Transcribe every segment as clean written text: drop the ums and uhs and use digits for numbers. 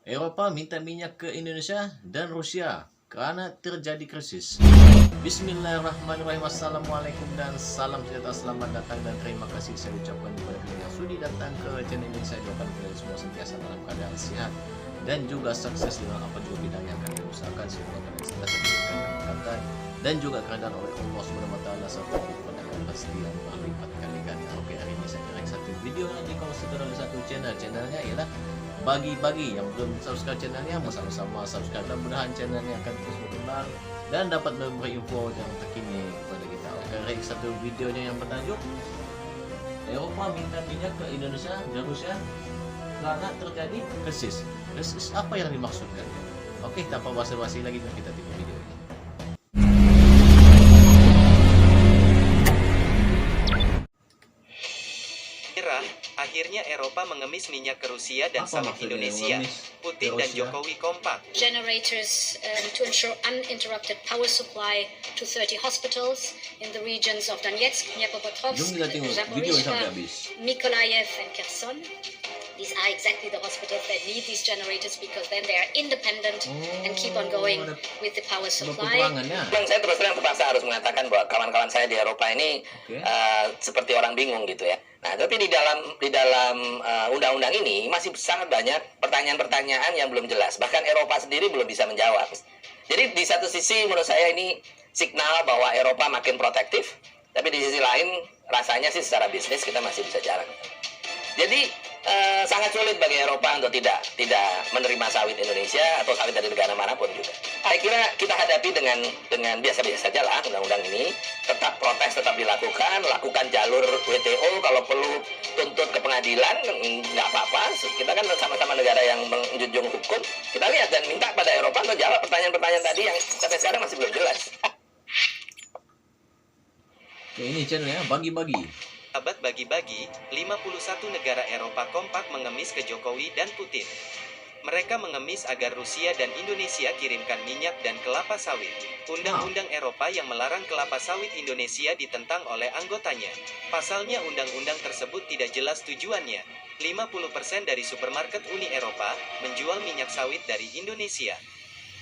Eropa minta minyak ke Indonesia dan Rusia karena terjadi krisis. Bismillahirrahmanirrahim. Assalamualaikum dan salam sejahtera. Selamat datang dan terima kasih saya ucapkan kepada kalian yang sudi datang ke channel ini. Saya doakan kalian semua sentiasa dalam keadaan sehat dan juga sukses dengan apa juga bidang yang kalian usahakan. Semoga kalian sentiasa diberikan kekuatan dan juga keadaan oleh Allah Subhanahu wa taala serta kepada pasti yang berlipat kali ganda. Oke, hari ini saya akan satu video yang dikongsikan oleh satu channelnya ialah bagi-bagi. Yang belum subscribe channelnya, sama-sama subscribe dan mudah-mudahan channelnya akan terus berkembang dan dapat memberi info yang terkini kepada kita. Oke, satu videonya yang bertajuk Eropa minta minyak ke Indonesia dan Rusia karena terjadi krisis. Krisis apa yang dimaksudkan? Oke, tanpa basa-basi lagi kita tengok video ini. Akhirnya Eropa mengemis minyak ke Rusia dan sawit Indonesia. Putin dan Jokowi kompak. Generators to ensure uninterrupted power supply to 30 hospitals in the regions of Donetsk, Dnipropetrovsk, Zaporizhzhia, Mykolaiv and Kherson. These are exactly the hospitals that need these generators because then they are independent and keep on going with the power supply. Saya terus terang terpaksa harus mengatakan bahwa kawan-kawan saya di Eropa ini seperti orang bingung gitu ya. Nah, tapi di dalam undang-undang ini masih sangat banyak pertanyaan-pertanyaan yang belum jelas. Bahkan Eropa sendiri belum bisa menjawab. Jadi di satu sisi menurut saya ini signal bahwa Eropa makin protektif, tapi di sisi lain rasanya sih secara bisnis kita masih bisa jalan. Jadi sangat sulit bagi Eropa untuk tidak menerima sawit Indonesia atau sawit dari negara manapun juga. Saya kira kita hadapi dengan biasa-biasa saja lah undang-undang ini. Tetap protes tetap dilakukan, lakukan jalur WTO kalau perlu tuntut ke pengadilan, nggak apa-apa. Kita kan sama-sama negara yang menjunjung hukum. Kita lihat dan minta pada Eropa untuk jawab pertanyaan-pertanyaan tadi yang sampai sekarang masih belum jelas. Oke, ini channelnya bagi-bagi. Sahabat bagi-bagi, 51 negara Eropa kompak mengemis ke Jokowi dan Putin. Mereka mengemis agar Rusia dan Indonesia kirimkan minyak dan kelapa sawit. Undang-undang Eropa yang melarang kelapa sawit Indonesia ditentang oleh anggotanya. Pasalnya undang-undang tersebut tidak jelas tujuannya. 50% dari supermarket Uni Eropa menjual minyak sawit dari Indonesia.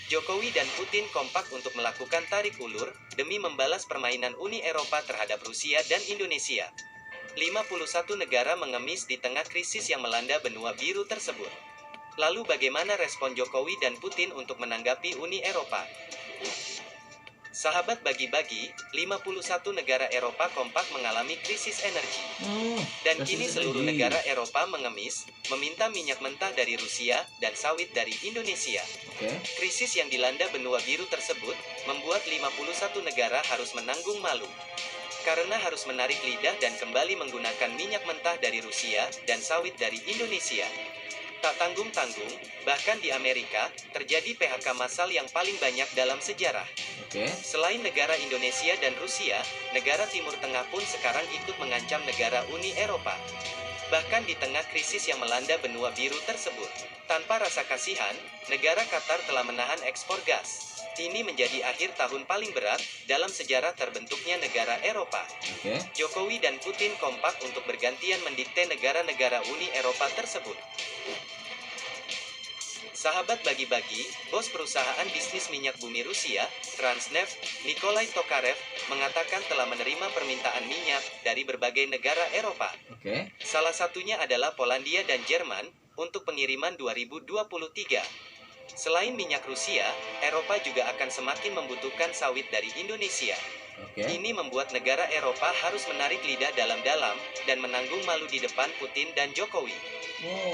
Jokowi dan Putin kompak untuk melakukan tarik ulur demi membalas permainan Uni Eropa terhadap Rusia dan Indonesia. 51 negara mengemis di tengah krisis yang melanda benua biru tersebut. Lalu bagaimana respon Jokowi dan Putin untuk menanggapi Uni Eropa? Sahabat bagi-bagi, 51 negara Eropa kompak mengalami krisis energi. Dan kini seluruh negara Eropa mengemis, meminta minyak mentah dari Rusia dan sawit dari Indonesia. Krisis yang dilanda benua biru tersebut membuat 51 negara harus menanggung malu. Karena harus menarik lidah dan kembali menggunakan minyak mentah dari Rusia dan sawit dari Indonesia. Tak tanggung-tanggung, bahkan di Amerika, terjadi PHK massal yang paling banyak dalam sejarah. Selain negara Indonesia dan Rusia, negara Timur Tengah pun sekarang ikut mengancam negara Uni Eropa. Bahkan di tengah krisis yang melanda benua biru tersebut, tanpa rasa kasihan, negara Qatar telah menahan ekspor gas. Ini menjadi akhir tahun paling berat dalam sejarah terbentuknya negara Eropa. Jokowi dan Putin kompak untuk bergantian mendikte negara-negara Uni Eropa tersebut. Sahabat bagi-bagi, bos perusahaan bisnis minyak bumi Rusia, Transneft, Nikolai Tokarev, mengatakan telah menerima permintaan minyak dari berbagai negara Eropa. Salah satunya adalah Polandia dan Jerman, untuk pengiriman 2023. Selain minyak Rusia, Eropa juga akan semakin membutuhkan sawit dari Indonesia. Ini membuat negara Eropa harus menarik lidah dalam-dalam dan menanggung malu di depan Putin dan Jokowi.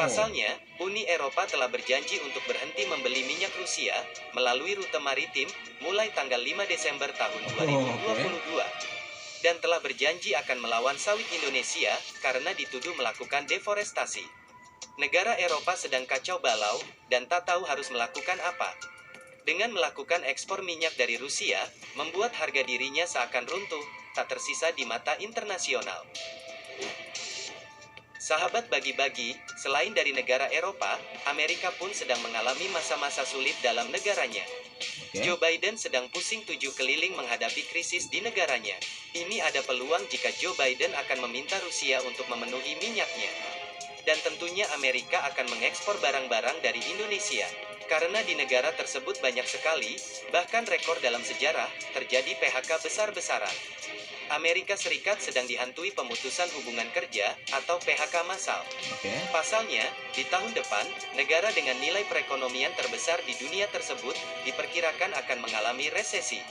Pasalnya, Uni Eropa telah berjanji untuk berhenti membeli minyak Rusia melalui rute maritim mulai tanggal 5 Desember tahun 2022. Dan telah berjanji akan melawan sawit Indonesia karena dituduh melakukan deforestasi. Negara Eropa sedang kacau balau dan tak tahu harus melakukan apa. Dengan melakukan ekspor minyak dari Rusia, membuat harga dirinya seakan runtuh, tak tersisa di mata internasional. Sahabat bagi-bagi, selain dari negara Eropa, Amerika pun sedang mengalami masa-masa sulit dalam negaranya. Joe Biden sedang pusing tujuh keliling menghadapi krisis di negaranya. Ini ada peluang jika Joe Biden akan meminta Rusia untuk memenuhi minyaknya. Dan tentunya Amerika akan mengekspor barang-barang dari Indonesia. Karena di negara tersebut banyak sekali, bahkan rekor dalam sejarah, terjadi PHK besar-besaran. Amerika Serikat sedang dihantui pemutusan hubungan kerja atau PHK massal. Pasalnya, di tahun depan, negara dengan nilai perekonomian terbesar di dunia tersebut diperkirakan akan mengalami resesi.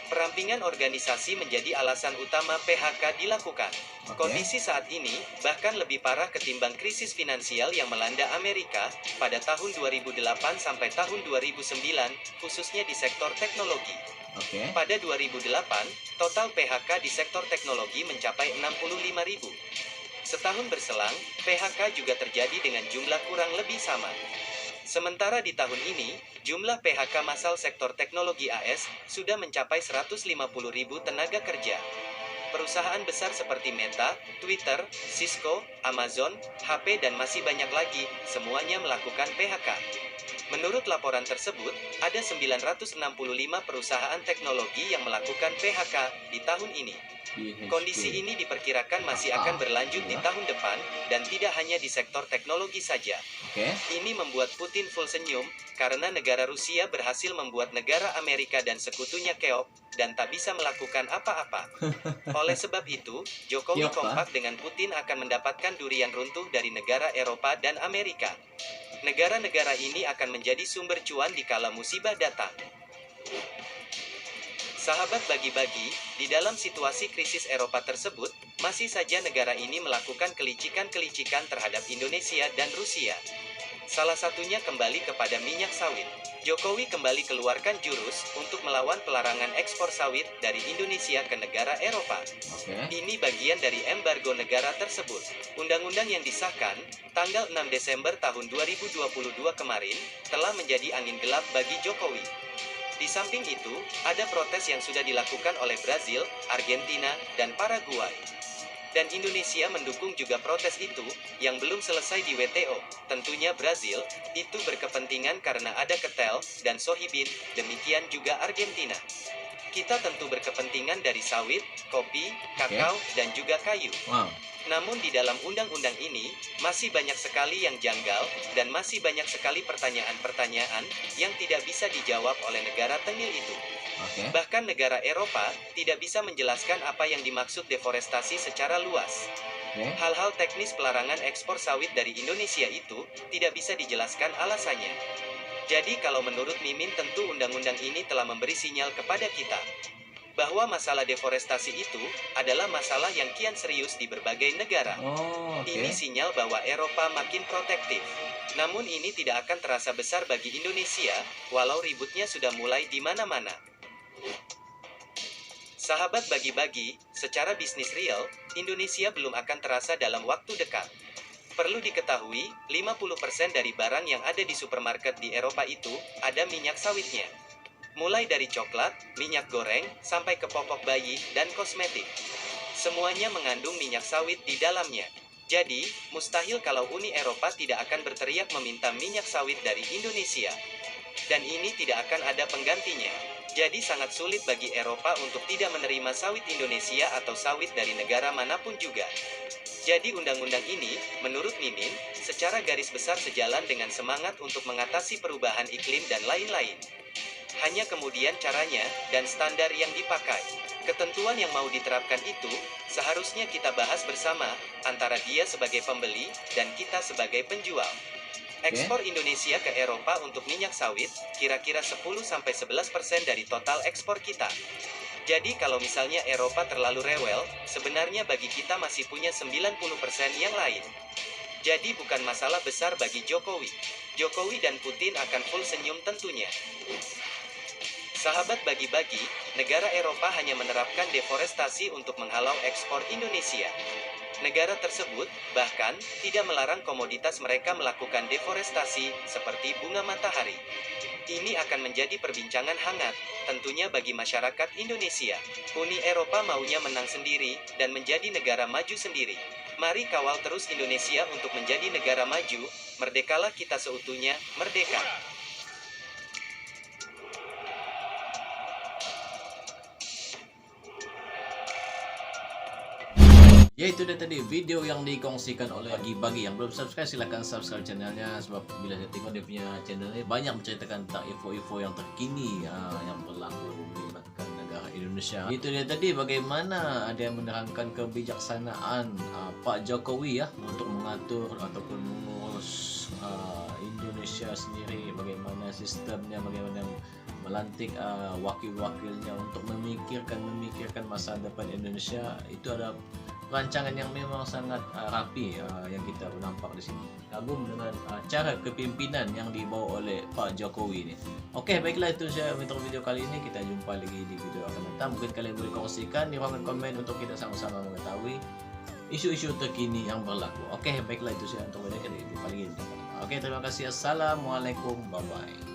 Perampingan organisasi menjadi alasan utama PHK dilakukan. Kondisi saat ini bahkan lebih parah ketimbang krisis finansial yang melanda Amerika pada tahun 2008 sampai tahun 2009, khususnya di sektor teknologi. Pada 2008, total PHK di sektor teknologi mencapai 65.000. Setahun berselang, PHK juga terjadi dengan jumlah kurang lebih sama. Sementara di tahun ini, jumlah PHK massal sektor teknologi AS sudah mencapai 150.000 tenaga kerja. Perusahaan besar seperti Meta, Twitter, Cisco, Amazon, HP dan masih banyak lagi, semuanya melakukan PHK. Menurut laporan tersebut, ada 965 perusahaan teknologi yang melakukan PHK di tahun ini. Kondisi ini diperkirakan masih akan berlanjut di tahun depan, dan tidak hanya di sektor teknologi saja. Ini membuat Putin full senyum, karena negara Rusia berhasil membuat negara Amerika dan sekutunya keok, dan tak bisa melakukan apa-apa. Oleh sebab itu, Jokowi kompak dengan Putin akan mendapatkan durian runtuh dari negara Eropa dan Amerika. Negara-negara ini akan menjadi sumber cuan di kala musibah datang. Sahabat bagi-bagi, di dalam situasi krisis Eropa tersebut, masih saja negara ini melakukan kelicikan-kelicikan terhadap Indonesia dan Rusia. Salah satunya kembali kepada minyak sawit. Jokowi kembali keluarkan jurus untuk melawan pelarangan ekspor sawit dari Indonesia ke negara Eropa. Ini bagian dari embargo negara tersebut. Undang-undang yang disahkan tanggal 6 Desember tahun 2022 kemarin telah menjadi angin gelap bagi Jokowi. Di samping itu, ada protes yang sudah dilakukan oleh Brazil, Argentina, dan Paraguay. Dan Indonesia mendukung juga protes itu, yang belum selesai di WTO. Tentunya Brazil, itu berkepentingan karena ada ketel, dan sohibin, demikian juga Argentina. Kita tentu berkepentingan dari sawit, kopi, kakao, dan juga kayu. Namun di dalam undang-undang ini, masih banyak sekali yang janggal, dan masih banyak sekali pertanyaan-pertanyaan, yang tidak bisa dijawab oleh negara tengil itu. Bahkan negara Eropa, tidak bisa menjelaskan apa yang dimaksud deforestasi secara luas. Hal-hal teknis pelarangan ekspor sawit dari Indonesia itu, tidak bisa dijelaskan alasannya. Jadi kalau menurut Mimin tentu undang-undang ini telah memberi sinyal kepada kita, bahwa masalah deforestasi itu adalah masalah yang kian serius di berbagai negara. Ini sinyal bahwa Eropa makin protektif. Namun ini tidak akan terasa besar bagi Indonesia, walau ributnya sudah mulai di mana-mana. Sahabat bagi-bagi, secara bisnis real, Indonesia belum akan terasa dalam waktu dekat. Perlu diketahui, 50% dari barang yang ada di supermarket di Eropa itu, ada minyak sawitnya. Mulai dari coklat, minyak goreng, sampai ke popok bayi, dan kosmetik. Semuanya mengandung minyak sawit di dalamnya. Jadi, mustahil kalau Uni Eropa tidak akan berteriak meminta minyak sawit dari Indonesia. Dan ini tidak akan ada penggantinya. Jadi sangat sulit bagi Eropa untuk tidak menerima sawit Indonesia atau sawit dari negara manapun juga. Jadi undang-undang ini, menurut Mimin, secara garis besar sejalan dengan semangat untuk mengatasi perubahan iklim dan lain-lain. Hanya kemudian caranya, dan standar yang dipakai. Ketentuan yang mau diterapkan itu, seharusnya kita bahas bersama, antara dia sebagai pembeli, dan kita sebagai penjual. Ekspor Indonesia ke Eropa untuk minyak sawit, kira-kira 10-11% dari total ekspor kita. Jadi kalau misalnya Eropa terlalu rewel, sebenarnya bagi kita masih punya 90% yang lain. Jadi bukan masalah besar bagi Jokowi. Jokowi dan Putin akan full senyum tentunya. Sahabat bagi-bagi, negara Eropa hanya menerapkan deforestasi untuk menghalau ekspor Indonesia. Negara tersebut, bahkan, tidak melarang komoditas mereka melakukan deforestasi, seperti bunga matahari. Ini akan menjadi perbincangan hangat, tentunya bagi masyarakat Indonesia. Uni Eropa maunya menang sendiri, dan menjadi negara maju sendiri. Mari kawal terus Indonesia untuk menjadi negara maju, merdekalah kita seutuhnya, merdeka. Ya, itu dia tadi video yang dikongsikan oleh bagi yang belum subscribe, silahkan subscribe channelnya, sebab bila saya tengok dia punya channelnya banyak menceritakan tentang info-info yang terkini yang berlaku melibatkan negara Indonesia. Itu dia tadi bagaimana ada yang menerangkan kebijaksanaan Pak Jokowi ya untuk mengatur ataupun mengurus Indonesia sendiri, bagaimana sistemnya, bagaimana melantik wakil-wakilnya untuk memikirkan masa depan Indonesia. Itu ada rancangan yang memang sangat rapi yang kita nampak di sini. Kagum dengan cara kepimpinan yang dibawa oleh Pak Jokowi ini. Oke, baiklah, itu saya untuk video kali ini. Kita jumpa lagi di video akan datang. Mungkin kalian boleh kongsikan di ruangan komen untuk kita sama-sama mengetahui isu-isu terkini yang berlaku. Oke, baiklah, itu saya untuk video kali ini. Oke, terima kasih. Assalamualaikum, bye bye.